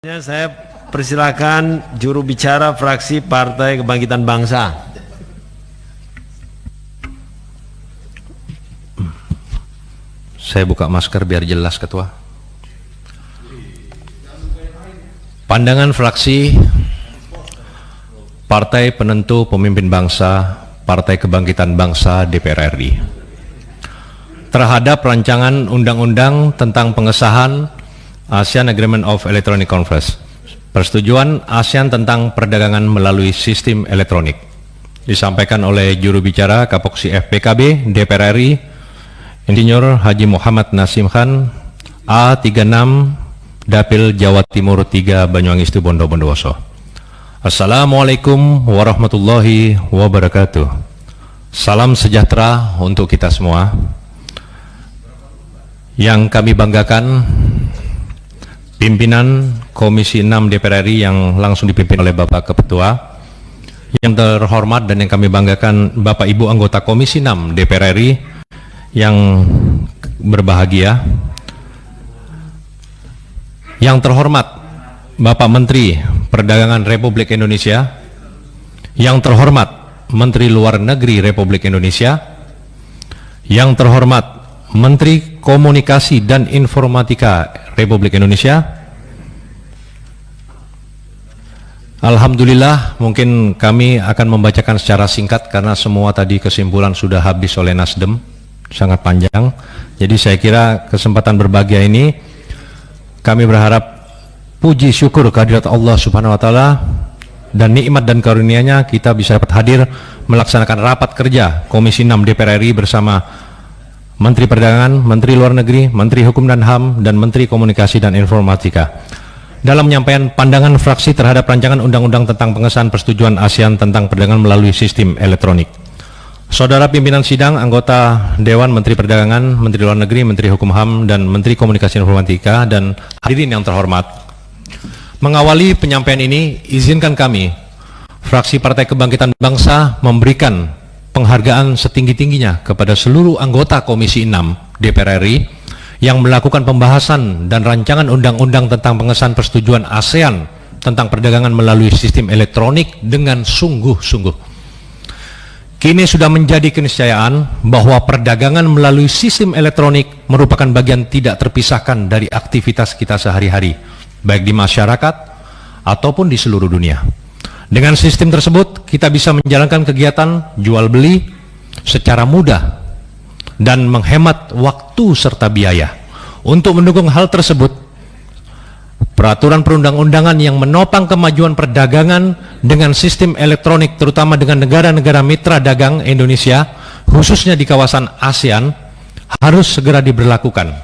Saya persilakan juru bicara fraksi Partai Kebangkitan Bangsa. Saya buka masker biar jelas, Ketua. Pandangan fraksi Partai Penentu Pemimpin Bangsa Partai Kebangkitan Bangsa DPR RI terhadap rancangan undang-undang tentang pengesahan ASEAN Agreement of Electronic Conference, persetujuan ASEAN tentang perdagangan melalui sistem elektronik, disampaikan oleh juru bicara Kapoksi FPKB DPR RI, Insinyur Haji Muhammad Nasim Khan, A36, Dapil Jawa Timur 3, Banyuwangi Situbondo Bondowoso. Assalamualaikum warahmatullahi wabarakatuh. Salam sejahtera untuk kita semua. Yang kami banggakan, pimpinan Komisi 6 DPR RI yang langsung dipimpin oleh Bapak Ketua, yang terhormat dan yang kami banggakan Bapak Ibu anggota Komisi 6 DPR RI yang berbahagia, yang terhormat Bapak Menteri Perdagangan Republik Indonesia, yang terhormat Menteri Luar Negeri Republik Indonesia, yang terhormat Menteri Komunikasi dan Informatika Republik Indonesia. Alhamdulillah, mungkin kami akan membacakan secara singkat karena semua tadi kesimpulan sudah habis oleh Nasdem, sangat panjang. Jadi saya kira kesempatan berbahagia ini kami berharap puji syukur kehadirat Allah Subhanahu wa taala dan nikmat dan karunia-Nya kita bisa dapat hadir melaksanakan rapat kerja Komisi 6 DPR RI bersama Menteri Perdagangan, Menteri Luar Negeri, Menteri Hukum dan HAM, dan Menteri Komunikasi dan Informatika dalam menyampaikan pandangan fraksi terhadap rancangan undang-undang tentang pengesahan persetujuan ASEAN tentang perdagangan melalui sistem elektronik. Saudara pimpinan sidang, anggota Dewan, Menteri Perdagangan, Menteri Luar Negeri, Menteri Hukum HAM, dan Menteri Komunikasi dan Informatika, dan hadirin yang terhormat, mengawali penyampaian ini, izinkan kami, fraksi Partai Kebangkitan Bangsa, memberikan penghargaan setinggi-tingginya kepada seluruh anggota Komisi 6 DPR RI yang melakukan pembahasan dan rancangan undang-undang tentang pengesahan persetujuan ASEAN tentang perdagangan melalui sistem elektronik dengan sungguh-sungguh. Kini sudah menjadi keniscayaan bahwa perdagangan melalui sistem elektronik merupakan bagian tidak terpisahkan dari aktivitas kita sehari-hari, baik di masyarakat ataupun di seluruh dunia. Dengan sistem tersebut, kita bisa menjalankan kegiatan jual beli secara mudah dan menghemat waktu serta biaya. Untuk mendukung hal tersebut, peraturan perundang-undangan yang menopang kemajuan perdagangan dengan sistem elektronik, terutama dengan negara-negara mitra dagang Indonesia, khususnya di kawasan ASEAN, harus segera diberlakukan.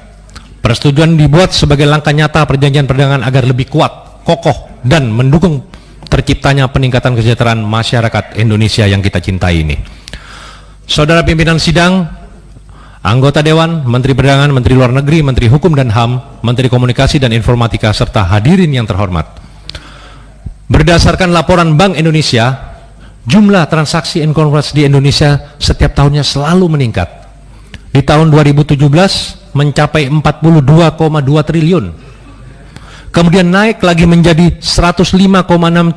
Persetujuan dibuat sebagai langkah nyata perjanjian perdagangan agar lebih kuat, kokoh, dan mendukung terciptanya peningkatan kesejahteraan masyarakat Indonesia yang kita cintai ini. Saudara pimpinan sidang, anggota Dewan, Menteri Perdagangan, Menteri Luar Negeri, Menteri Hukum dan HAM, Menteri Komunikasi dan Informatika, serta hadirin yang terhormat. Berdasarkan laporan Bank Indonesia, jumlah transaksi e-commerce di Indonesia setiap tahunnya selalu meningkat. Di tahun 2017 mencapai 42,2 triliun. Kemudian naik lagi menjadi 105,6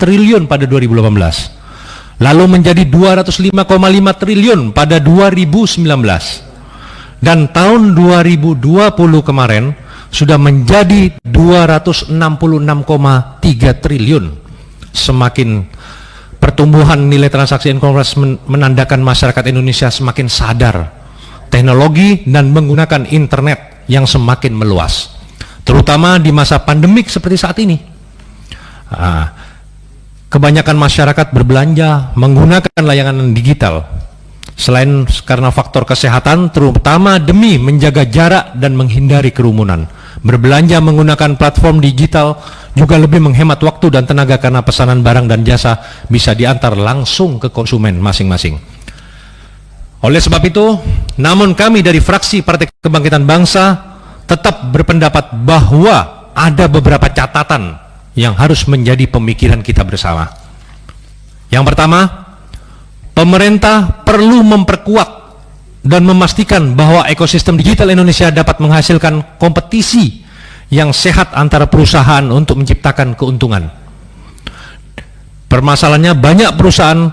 triliun pada 2018. Lalu menjadi 205,5 triliun pada 2019. Dan tahun 2020 kemarin sudah menjadi 266,3 triliun. Semakin pertumbuhan nilai transaksi e-commerce menandakan masyarakat Indonesia semakin sadar teknologi dan menggunakan internet yang semakin meluas, terutama di masa pandemik seperti saat ini. Kebanyakan masyarakat berbelanja menggunakan layanan digital. Selain karena faktor kesehatan, terutama demi menjaga jarak dan menghindari kerumunan. Berbelanja menggunakan platform digital juga lebih menghemat waktu dan tenaga karena pesanan barang dan jasa bisa diantar langsung ke konsumen masing-masing. Oleh sebab itu, namun kami dari fraksi Partai Kebangkitan Bangsa tetap berpendapat bahwa ada beberapa catatan yang harus menjadi pemikiran kita bersama. Yang pertama, pemerintah perlu memperkuat dan memastikan bahwa ekosistem digital Indonesia dapat menghasilkan kompetisi yang sehat antara perusahaan untuk menciptakan keuntungan. Permasalahannya banyak perusahaan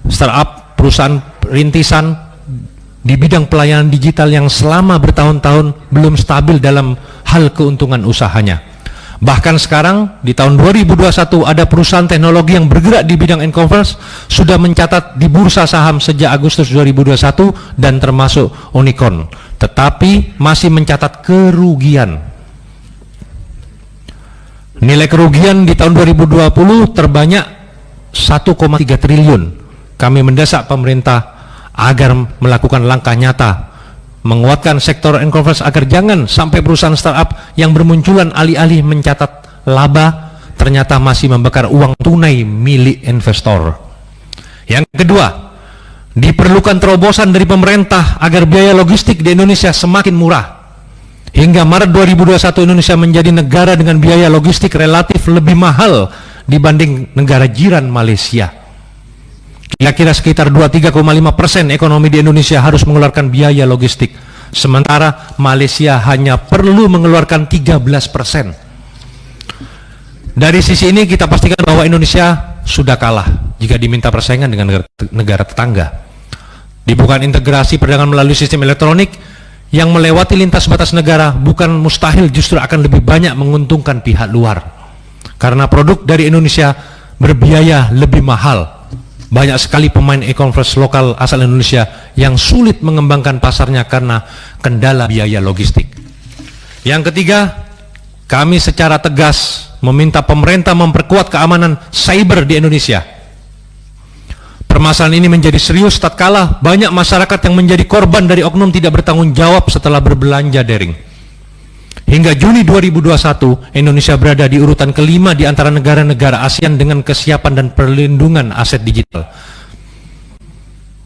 startup, perusahaan rintisan di bidang pelayanan digital yang selama bertahun-tahun belum stabil dalam hal keuntungan usahanya. Bahkan sekarang di tahun 2021 ada perusahaan teknologi yang bergerak di bidang e-commerce sudah mencatat di bursa saham sejak Agustus 2021 dan termasuk unicorn, tetapi masih mencatat kerugian. Nilai kerugian di tahun 2020 terbanyak 1,3 triliun. Kami mendesak pemerintah agar melakukan langkah nyata menguatkan sektor e-commerce agar jangan sampai perusahaan startup yang bermunculan alih-alih mencatat laba ternyata masih membakar uang tunai milik investor. Yang kedua, diperlukan terobosan dari pemerintah agar biaya logistik di Indonesia semakin murah. Hingga Maret 2021 Indonesia menjadi negara dengan biaya logistik relatif lebih mahal dibanding negara jiran Malaysia. Kira-kira sekitar 23,5% ekonomi di Indonesia harus mengeluarkan biaya logistik, sementara Malaysia hanya perlu mengeluarkan 13%. Dari sisi ini kita pastikan bahwa Indonesia sudah kalah jika diminta persaingan dengan negara tetangga. Dibuka integrasi perdagangan melalui sistem elektronik yang melewati lintas batas negara bukan mustahil, justru akan lebih banyak menguntungkan pihak luar. Karena produk dari Indonesia berbiaya lebih mahal. Banyak sekali pemain e-commerce lokal asal Indonesia yang sulit mengembangkan pasarnya karena kendala biaya logistik. Yang ketiga, kami secara tegas meminta pemerintah memperkuat keamanan cyber di Indonesia. Permasalahan ini menjadi serius tatkala banyak masyarakat yang menjadi korban dari oknum tidak bertanggung jawab setelah berbelanja daring. Hingga Juni 2021, Indonesia berada di urutan kelima di antara negara-negara ASEAN dengan kesiapan dan perlindungan aset digital.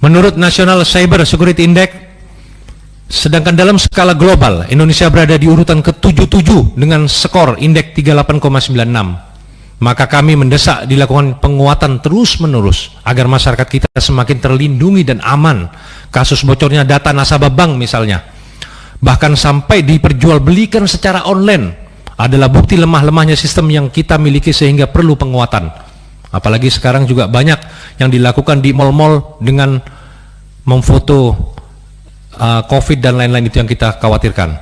Menurut National Cyber Security Index, sedangkan dalam skala global, Indonesia berada di urutan ke-77 dengan skor indeks 38,96. Maka kami mendesak dilakukan penguatan terus-menerus agar masyarakat kita semakin terlindungi dan aman. Kasus bocornya data nasabah bank misalnya, bahkan sampai diperjualbelikan secara online, adalah bukti lemah-lemahnya sistem yang kita miliki sehingga perlu penguatan. Apalagi sekarang juga banyak yang dilakukan di mal-mal dengan memfoto COVID dan lain-lain, itu yang kita khawatirkan.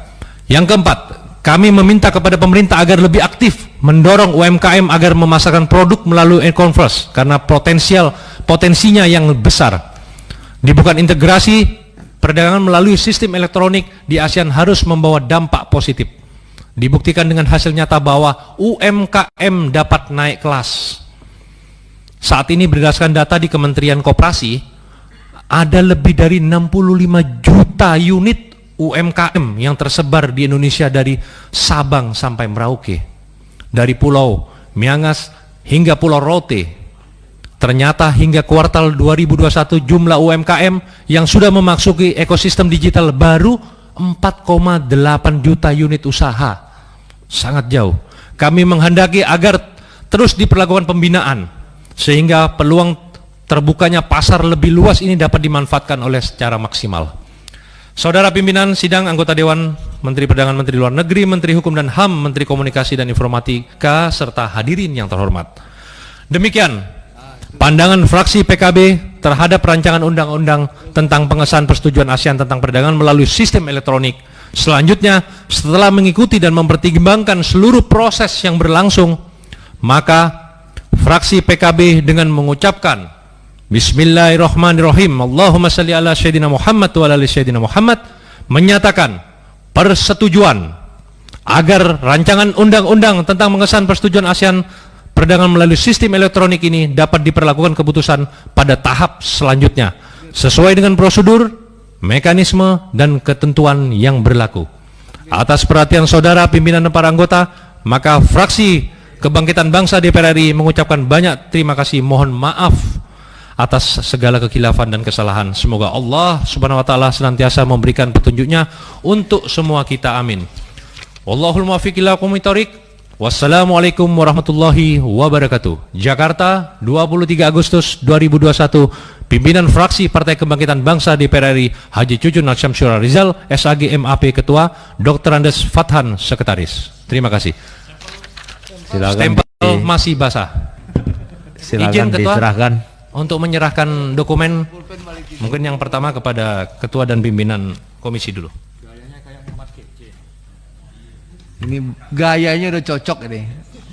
Yang keempat, kami meminta kepada pemerintah agar lebih aktif mendorong UMKM agar memasarkan produk melalui e-commerce karena potensinya yang besar. Dibuka integrasi perdagangan melalui sistem elektronik di ASEAN harus membawa dampak positif. Dibuktikan dengan hasil nyata bahwa UMKM dapat naik kelas. Saat ini berdasarkan data di Kementerian Koperasi, ada lebih dari 65 juta unit UMKM yang tersebar di Indonesia dari Sabang sampai Merauke, dari Pulau Miangas hingga Pulau Rote. Ternyata hingga kuartal 2021 jumlah UMKM yang sudah memasuki ekosistem digital baru 4,8 juta unit usaha. Sangat jauh. Kami menghendaki agar terus diperlakukan pembinaan sehingga peluang terbukanya pasar lebih luas ini dapat dimanfaatkan oleh secara maksimal. Saudara pimpinan sidang, anggota Dewan, Menteri Perdagangan, Menteri Luar Negeri, Menteri Hukum dan HAM, Menteri Komunikasi dan Informatika, serta hadirin yang terhormat. Demikian pandangan fraksi PKB terhadap rancangan undang-undang tentang pengesahan persetujuan ASEAN tentang perdagangan melalui sistem elektronik. Selanjutnya, setelah mengikuti dan mempertimbangkan seluruh proses yang berlangsung, maka fraksi PKB dengan mengucapkan Bismillahirrahmanirrahim, Allahumma salli ala Sayyidina Muhammad wa ala Sayyidina Muhammad, menyatakan persetujuan agar rancangan undang-undang tentang pengesahan persetujuan ASEAN perdagangan melalui sistem elektronik ini dapat diperlakukan keputusan pada tahap selanjutnya sesuai dengan prosedur, mekanisme, dan ketentuan yang berlaku. Atas perhatian saudara pimpinan dan para anggota, maka fraksi Kebangkitan Bangsa DPR RI mengucapkan banyak terima kasih, mohon maaf atas segala kekhilafan dan kesalahan. Semoga Allah Subhanahu wa taala senantiasa memberikan petunjuknya untuk semua kita, amin. Wallahul muwaffiq ila aqwamit thoriq. Wassalamualaikum warahmatullahi wabarakatuh. Jakarta, 23 Agustus 2021. Pimpinan fraksi Partai Kebangkitan Bangsa DPR RI Haji Cucun Syamsura Rizal, SAG MAP Ketua, Dr. Andes Fathan Sekretaris. Terima kasih. Silakan Stempel masih basah. silakan Izin Ketua diserahkan. untuk menyerahkan dokumen, mungkin yang pertama kepada Ketua dan Pimpinan Komisi dulu. Ini gayanya udah cocok ini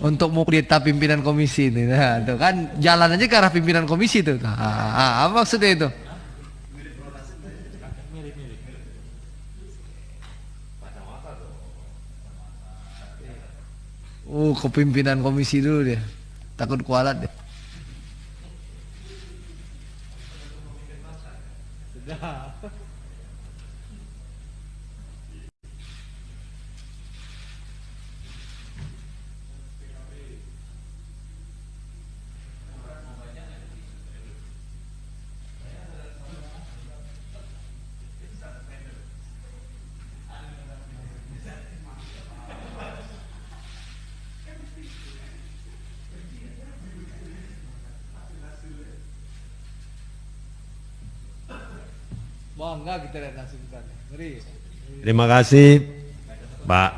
untuk mau perintah pimpinan komisi ini. Nah, tuh kan jalan aja ke arah pimpinan komisi tuh. Apa maksudnya itu? Kepimpinan komisi dulu dia. Takut kualat deh. Bangga kita lihat Nasimhan. Ngeri. Terima kasih Pak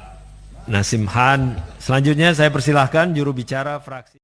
Nasimhan. Selanjutnya saya persilahkan juru bicara fraksi